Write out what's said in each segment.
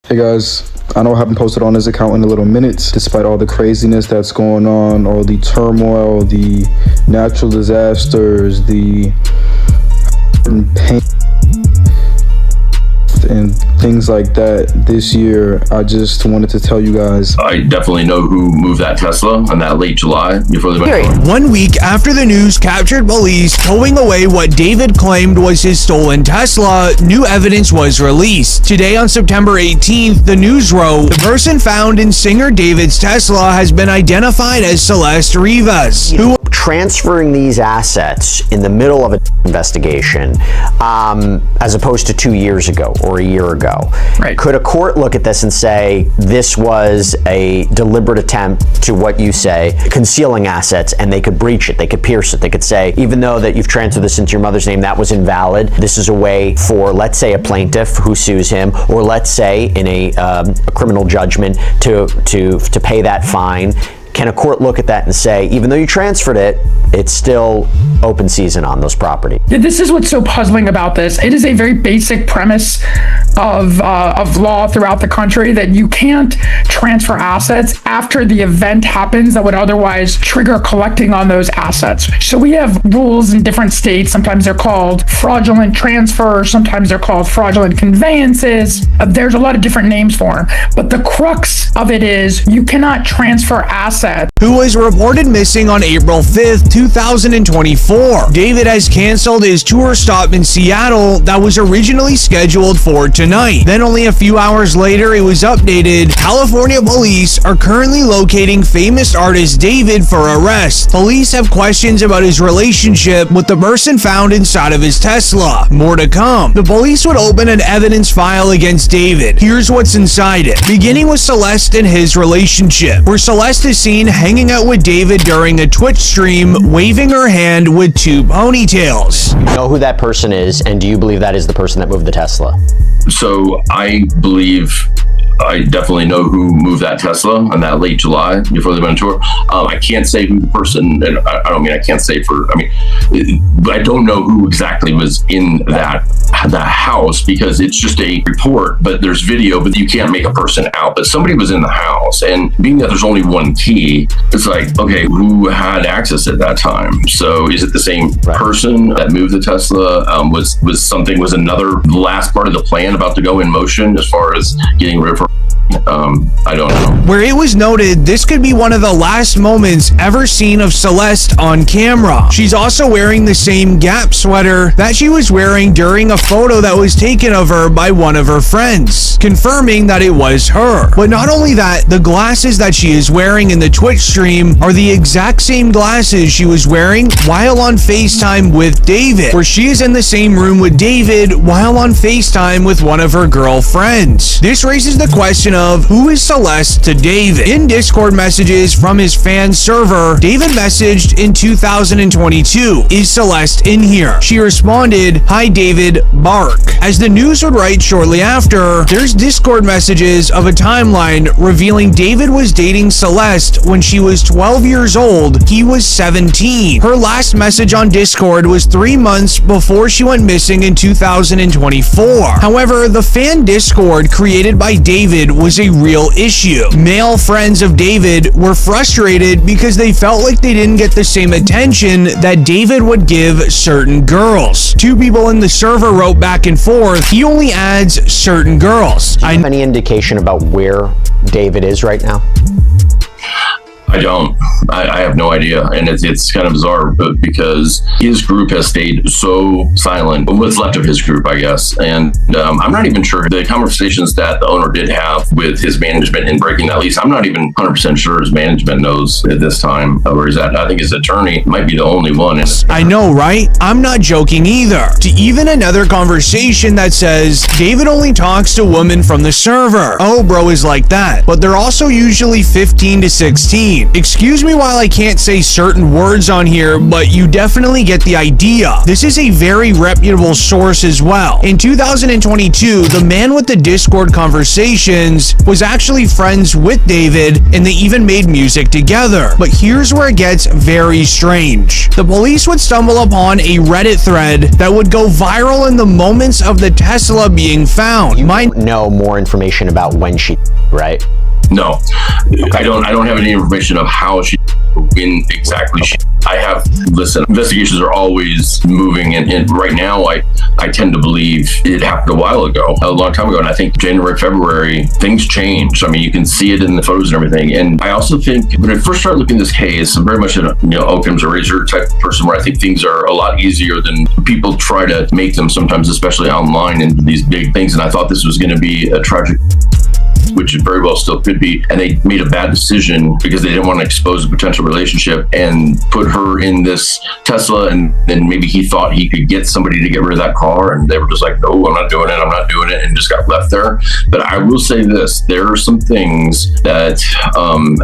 Hey guys, I know I haven't posted on this account in a little minute, despite all the craziness that's going on, all the turmoil, the natural disasters, the pain and things like that this year. I just wanted to tell you guys, I definitely know who moved that Tesla in that late July before they went. 1 week after the news captured police towing away what David claimed was his stolen Tesla, new evidence was released. Today on September 18th, the news wrote, the person found in singer David's Tesla has been identified as Celeste Rivas, who transferring these assets in the middle of an investigation, as opposed to 2 years ago or a year ago. Right. Could a court look at this and say this was a deliberate attempt to, what you say, concealing assets, and they could breach it, they could pierce it, they could say, even though that you've transferred this into your mother's name, that was invalid. This is a way for, let's say, a plaintiff who sues him, or let's say in a criminal judgment to pay that fine. Can a court look at that and say, even though you transferred it, it's still open season on those property? This is what's so puzzling about this. It is a very basic premise of law throughout the country that you can't transfer assets after the event happens that would otherwise trigger collecting on those assets. So we have rules in different states. Sometimes they're called fraudulent transfers. Sometimes they're called fraudulent conveyances. There's a lot of different names for them. But the crux of it is you cannot transfer assets. Who was reported missing on April 5th, 2024. David has canceled his tour stop in Seattle that was originally scheduled for tonight. Then only a few hours later, it was updated. California police are currently locating famous artist David for arrest. Police have questions about his relationship with the person found inside of his Tesla. More to come. The police would open an evidence file against David. Here's what's inside it. Beginning with Celeste and his relationship, where Celeste is seen hanging out with David during a Twitch stream, waving her hand with two ponytails. You know who that person is, and do you believe that is the person that moved the Tesla? So I definitely know who moved that Tesla in that late July before they went on tour. I can't say who the person, and I don't mean I can't say for, I don't know who exactly was in that house, because it's just a report, but there's video, but you can't make a person out. But somebody was in the house, and being that there's only one key, it's like, okay, who had access at that time? So is it the same person that moved the Tesla? Was another last part of the plan about to go in motion as far as getting rid of her? I don't know. Where it was noted this could be one of the last moments ever seen of Celeste on camera. She's also wearing the same Gap sweater that she was wearing during a photo that was taken of her by one of her friends, confirming that it was her. But not only that, the glasses that she is wearing in the Twitch stream are the exact same glasses she was wearing while on FaceTime with David, where she is in the same room with David while on FaceTime with one of her girlfriends. This raises the question of who is Celeste to David. In Discord messages from his fan server, David messaged in 2022, "Is Celeste in here?" She responded, "Hi David, bark." As the news would write shortly after, there's Discord messages of a timeline revealing David was dating Celeste when she was 12 years old. He was 17. Her last message on Discord was 3 months before she went missing in 2024. However, the fan Discord created by David was a real issue. Male friends of David were frustrated because they felt like they didn't get the same attention that David would give certain girls. Two people in the server wrote back and forth, he only adds certain girls. Do you have any indication about where David is right now? I don't. I have no idea. And it's kind of bizarre because his group has stayed so silent. What's left of his group, I guess. And I'm not even sure the conversations that the owner did have with his management in breaking that lease. I'm not even 100% sure his management knows at this time where he's at. I think his attorney might be the only one. I know, right? I'm not joking either. To even another conversation that says, David only talks to women from the server. Oh, bro is like that. But they're also usually 15 to 16. scene. Excuse me while I can't say certain words on here, but you definitely get the idea. This is a very reputable source as well. In 2022, the man with the Discord conversations was actually friends with David, and they even made music together. But here's where it gets very strange. The police would stumble upon a Reddit thread that would go viral in the moments of the Tesla being found. You know more information about when she, right? No, I don't have any information of how she, when exactly she. I have, listen, investigations are always moving, and right now I tend to believe it happened a while ago, a long time ago, and I think January, February, things change. I mean, you can see it in the photos and everything. And I also think when I first started looking at this case, I'm very much a Occam's razor type of person, where I think things are a lot easier than people try to make them sometimes, especially online, into these big things. And I thought this was going to be a tragic, which it very well still could be, and they made a bad decision because they didn't want to expose a potential relationship and put her in this Tesla, and then maybe he thought he could get somebody to get rid of that car, and they were just like, no, I'm not doing it, and just got left there. But I will say this, there are some things that,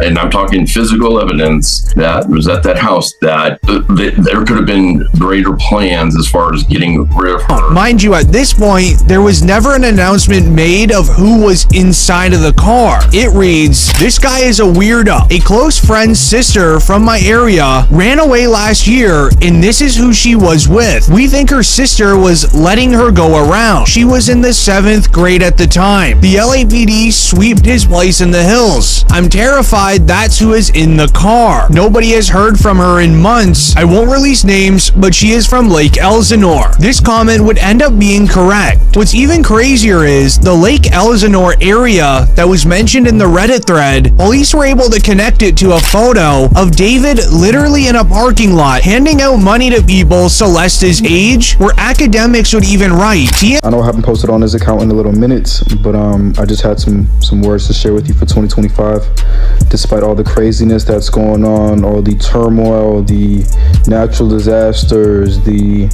and I'm talking physical evidence that was at that house, that there could have been greater plans as far as getting rid of her. Mind you, at this point, there was never an announcement made of who was inside of the car. It reads, "This guy is a weirdo. A close friend's sister from my area ran away last year, and this is who she was with. We think her sister was letting her go around. She was in the 7th grade at the time. The LAPD sweeped his place in the hills. I'm terrified that's who is in the car. Nobody has heard from her in months. I won't release names, but she is from Lake Elsinore." This comment would end up being correct. What's even crazier is the Lake Elsinore area that was mentioned in the Reddit thread, police were able to connect it to a photo of David literally in a parking lot handing out money to people Celeste's age, where academics would even write. I know I haven't posted on his account in a little minutes, but I just had some words to share with you for 2025. Despite all the craziness that's going on, all the turmoil, the natural disasters, the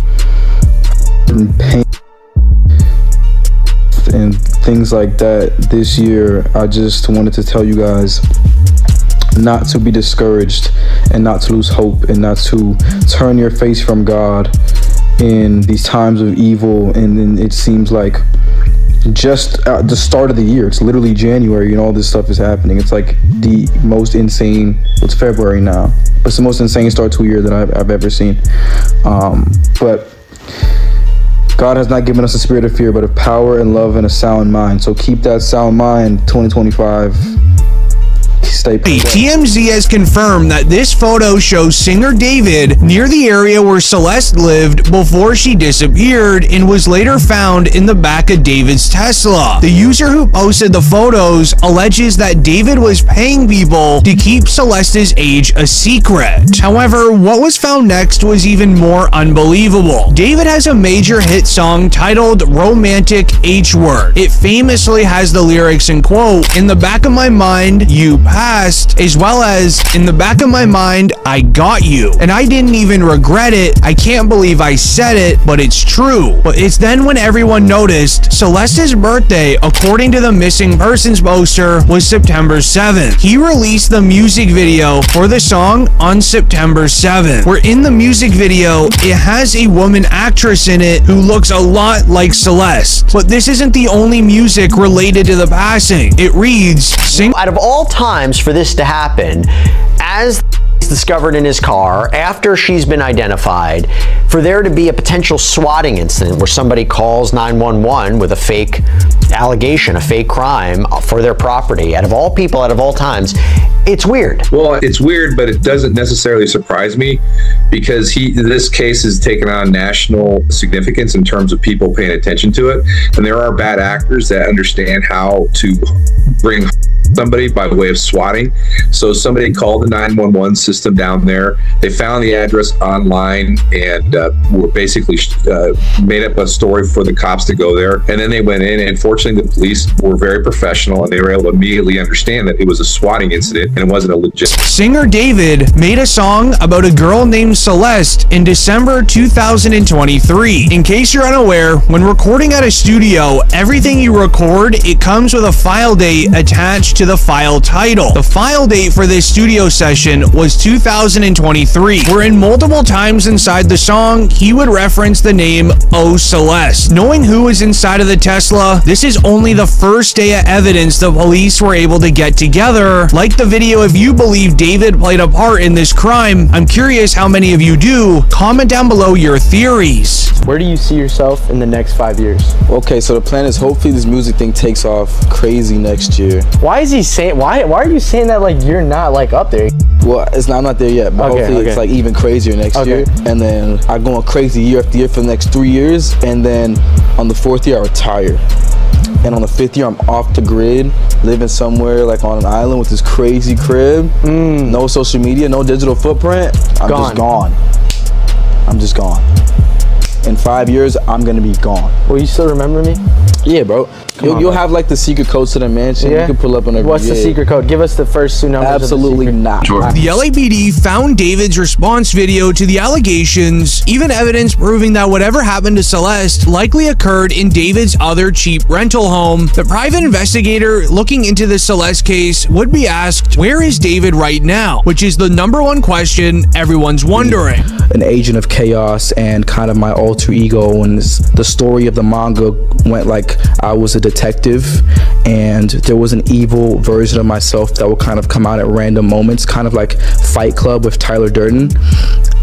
pain and things like that this year, I just wanted to tell you guys not to be discouraged and not to lose hope and not to turn your face from God in these times of evil. And then it seems like just at the start of the year, it's literally January and all this stuff is happening. It's like the most insane, it's February now, but it's the most insane start to a year that I've ever seen. But God has not given us a spirit of fear, but of power and love and a sound mind. So keep that sound mind, 2025. Stay TMZ has confirmed that this photo shows singer David near the area where Celeste lived before she disappeared and was later found in the back of David's Tesla. The user who posted the photos alleges that David was paying people to keep Celeste's age a secret. However, what was found next was even more unbelievable. David has a major hit song titled Romantic H Word. It famously has the lyrics in quote, "In the back of my mind, you passed," as well as "In the back of my mind, I got you. And I didn't even regret it. I can't believe I said it, but it's true." But it's then when everyone noticed Celeste's birthday, according to the missing persons poster, was September 7th. He released the music video for the song on September 7th, where in the music video, it has a woman actress in it who looks a lot like Celeste. But this isn't the only music related to the passing. It reads, out of all times for this to happen, as discovered in his car after she's been identified, for there to be a potential swatting incident where somebody calls 911 with a fake allegation, a fake crime for their property, out of all people, out of all times, it's weird. Well, it's weird, but it doesn't necessarily surprise me, because this case has taken on national significance in terms of people paying attention to it, and there are bad actors that understand how to bring somebody by way of swatting. So somebody called the 911 system down there. They found the address online and were basically made up a story for the cops to go there. And then they went in, and fortunately the police were very professional, and they were able to immediately understand that it was a swatting incident and it wasn't a legit. Singer David made a song about a girl named Celeste in December 2023. In case you're unaware, when recording at a studio, everything you record, it comes with a file date attached to the file title. The file date for this studio session was 2023, wherein multiple times inside the song, he would reference the name Oh Celeste. Knowing who is inside of the Tesla, this is only the first day of evidence the police were able to get together. Like the video if you believe David played a part in this crime. I'm curious how many of you do. Comment down below your theories. Where do you see yourself in the next 5 years? Okay, so the plan is hopefully this music thing takes off crazy next year. Why is he saying, why are you saying that like you're not like up there? Well, I'm not there yet, but hopefully it's like even crazier next year. And then I go on crazy year after year for the next 3 years. And then on the 4th year, I retire. And on the 5th year, I'm off the grid, living somewhere like on an island with this crazy crib. No social media, no digital footprint. I'm just gone. I'm just gone. In 5 years, I'm gonna be gone. Will you still remember me? Yeah, bro. You'll have like the secret codes to the mansion. Yeah? You can pull up on every What's the secret code? Give us the first 2 numbers. Absolutely not. Sure. The LAPD found David's response video to the allegations, even evidence proving that whatever happened to Celeste likely occurred in David's other cheap rental home. The private investigator looking into the Celeste case would be asked, where is David right now? Which is the #1 question everyone's wondering. An agent of chaos and kind of my alter ego, and the story of the manga went like I was a detective and there was an evil version of myself that would kind of come out at random moments, kind of like Fight Club with Tyler Durden,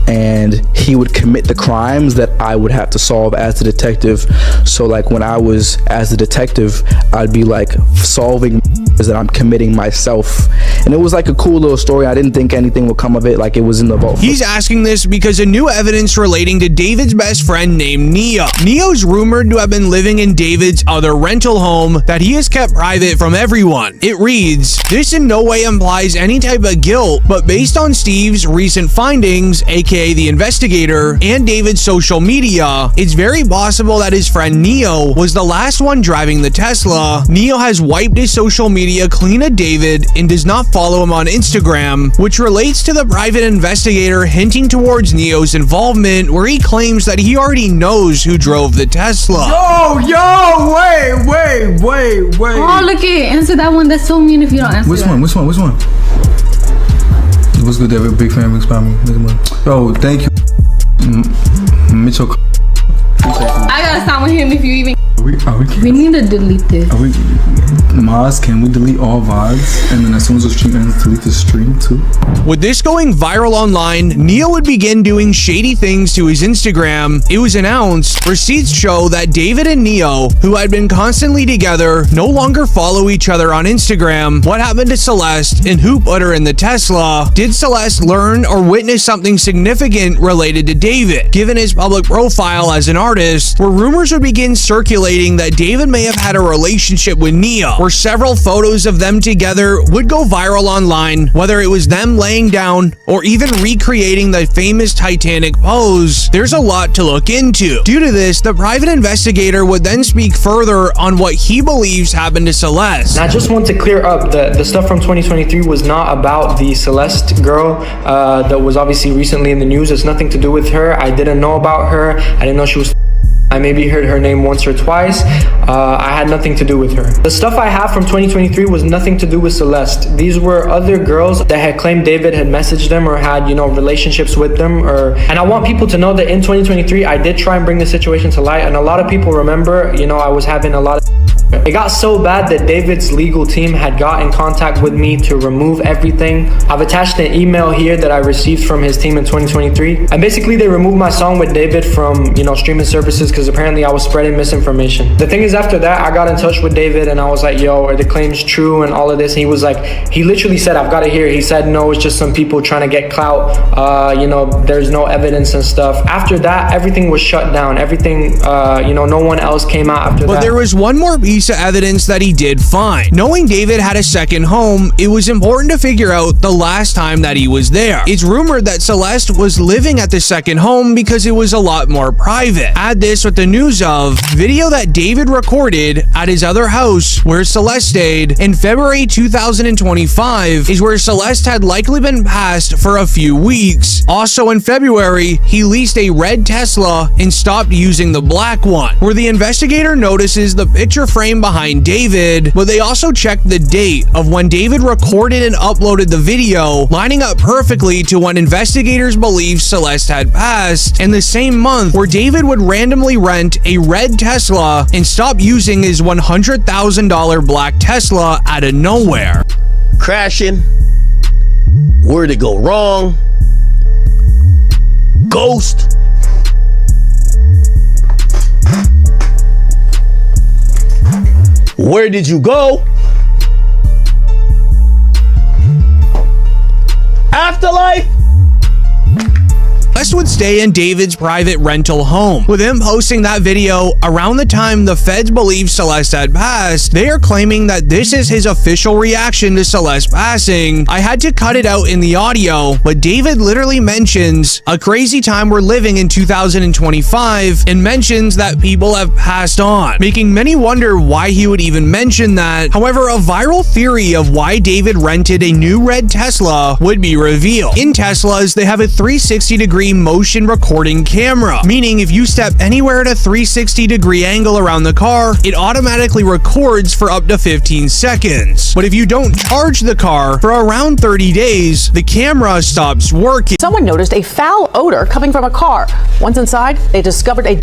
and he would commit the crimes that I would have to solve as the detective. So like when I was as the detective, I'd be like solving that I'm committing myself, and it was like a cool little story. I didn't think anything would come of it, like it was in the vault. He's asking this because of new evidence relating to David's best friend named Neo. Neo's rumored to have been living in David's other rental home that he has kept private from everyone. It reads, this in no way implies any type of guilt, but based on Steve's recent findings, aka the investigator, and David's social media, it's very possible that his friend Neo was the last one driving the Tesla. Neo has wiped his social media clean of David and does not follow him on Instagram, which relates to the private investigator hinting towards Neo's involvement, where he claims that he already knows who drove the Tesla. Wait. Oh, look it. Answer that one. That's so mean if you don't answer Which one? What's good, David? Big fan, big spot me. Yo, thank you. Mitchell. I gotta stop with him if you even. Are we We need to delete this. Maz, can we delete all VODs? And then as soon as the stream ends, delete the stream too? With this going viral online, Neo would begin doing shady things to his Instagram. It was announced, receipts show that David and Neo, who had been constantly together, no longer follow each other on Instagram. What happened to Celeste and who put her in the Tesla? Did Celeste learn or witness something significant related to David? Given his public profile as an artist, where rumors would begin circulating that David may have had a relationship with Neo, where several photos of them together would go viral online, whether it was them laying down or even recreating the famous Titanic pose. There's a lot to look into. Due to this, the private investigator would then speak further on what he believes happened to Celeste. And I just want to clear up the stuff from 2023 was not about the Celeste girl that was obviously recently in the news. It's nothing to do with her. I didn't know about her. I didn't know she was. I maybe heard her name once or twice. I had nothing to do with her. The stuff I have from 2023 was nothing to do with Celeste. These were other girls that had claimed David had messaged them or had, relationships with them. And I want people to know that in 2023, I did try and bring the situation to light. And a lot of people remember, I was having a lot of... It got so bad that David's legal team had got in contact with me to remove everything. I've attached an email here that I received from his team in 2023. And basically they removed my song with David from, streaming services because apparently I was spreading misinformation. The thing is, after that, I got in touch with David and I was like, yo, are the claims true and all of this? And he was like, he literally said, I've got to hear. He said, no, it's just some people trying to get clout. There's no evidence and stuff. After that, everything was shut down. Everything, no one else came out after that. But there was one more piece of evidence that he did find. Knowing David had a second home, it was important to figure out the last time that he was there. It's rumored that Celeste was living at the second home because it was a lot more private. Add this with the news of video that David recorded at his other house where Celeste stayed in February 2025 is where Celeste had likely been passed for a few weeks. Also in February, he leased a red Tesla and stopped using the black one, where the investigator notices the picture frame frame behind David, but they also checked the date of when David recorded and uploaded the video, lining up perfectly to when investigators believe Celeste had passed, and the same month where David would randomly rent a red Tesla and stop using his $100,000 black Tesla out of nowhere. Crashing. Where'd it go wrong? Ghost. Where did you go? Afterlife. Celeste would stay in David's private rental home. With him posting that video around the time the feds believe Celeste had passed, they are claiming that this is his official reaction to Celeste passing. I had to cut it out in the audio, but David literally mentions a crazy time we're living in 2025 and mentions that people have passed on, making many wonder why he would even mention that. However, a viral theory of why David rented a new red Tesla would be revealed. In Teslas, they have a 360-degree motion recording camera, meaning if you step anywhere at a 360-degree angle around the car, it automatically records for up to 15 seconds. But if you don't charge the car for around 30 days, the camera stops working. Someone noticed a foul odor coming from a car. Once inside, they discovered a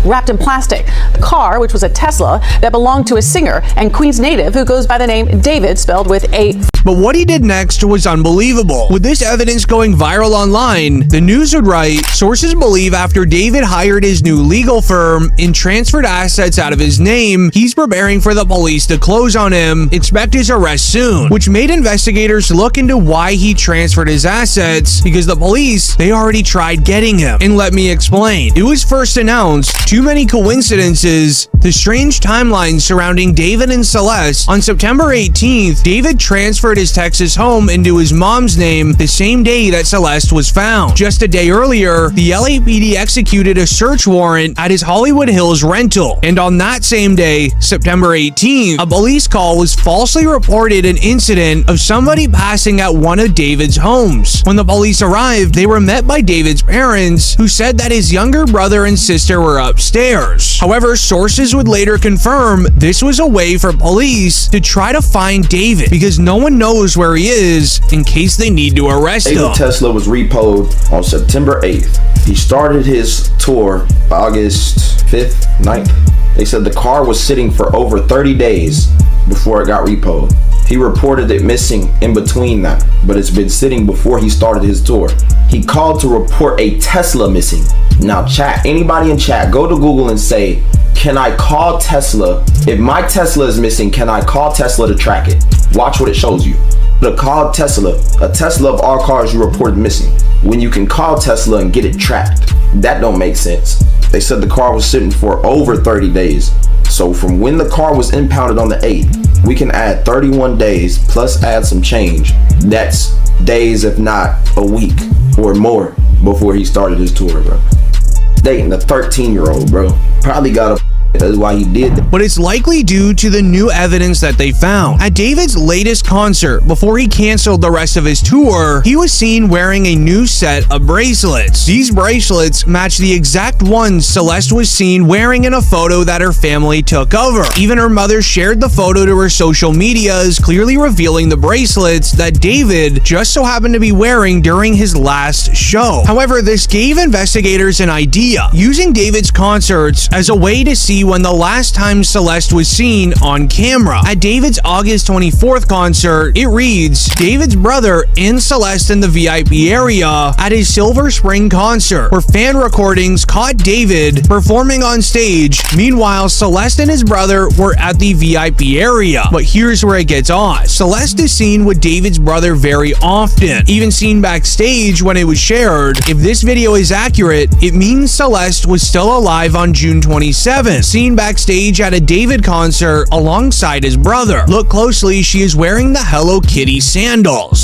wrapped in plastic. The car, which was a Tesla that belonged to a singer and Queens native who goes by the name David, spelled with a. But what he did next was unbelievable. With this evidence going viral online, the news would write, sources believe after David hired his new legal firm and transferred assets out of his name, he's preparing for the police to close on him, expect his arrest soon, which made investigators look into why he transferred his assets, because the police, they already tried getting him. And let me explain. It was first announced, too many coincidences, the strange timeline surrounding David and Celeste. On September 18th, David transferred his Texas home into his mom's name the same day that Celeste was found. Just a day earlier, the LAPD executed a search warrant at his Hollywood Hills rental. And on that same day, September 18th, a police call was falsely reported an incident of somebody passing at one of David's homes. When the police arrived, they were met by David's parents, who said that his younger brother and sister were upstairs. However, sources would later confirm this was a way for police to try to find David, because no one knows where he is in case they need to arrest him. David Tesla was repoed on September 8th. He started his tour August 5th, 9th. They said the car was sitting for over 30 days before it got repoed. He reported it missing in between that, but it's been sitting before he started his tour. He called to report a Tesla missing. Now chat, anybody in chat, go to Google and say, can I call Tesla? If my Tesla is missing, can I call Tesla to track it? Watch what it shows you. To call Tesla, a Tesla of all cars you reported missing. When you can call Tesla and get it tracked, that don't make sense. They said the car was sitting for over 30 days. So from when the car was impounded on the 8th, we can add 31 days plus add some change. That's days, if not a week or more, before he started his tour, bro. Dating a 13-year-old, bro. Probably got a. That's why he did that. But it's likely due to the new evidence that they found. At David's latest concert, before he canceled the rest of his tour, he was seen wearing a new set of bracelets. These bracelets match the exact ones Celeste was seen wearing in a photo that her family took of her. Even her mother shared the photo to her social medias, clearly revealing the bracelets that David just so happened to be wearing during his last show. However, this gave investigators an idea, using David's concerts as a way to see when the last time Celeste was seen on camera. At David's August 24th concert, it reads, David's brother and Celeste in the VIP area at his Silver Spring concert, where fan recordings caught David performing on stage. Meanwhile, Celeste and his brother were at the VIP area. But here's where it gets odd. Celeste is seen with David's brother very often, even seen backstage when it was shared. If this video is accurate, it means Celeste was still alive on June 27th. Seen backstage at a David concert alongside his brother. Look closely, she is wearing the Hello Kitty sandals.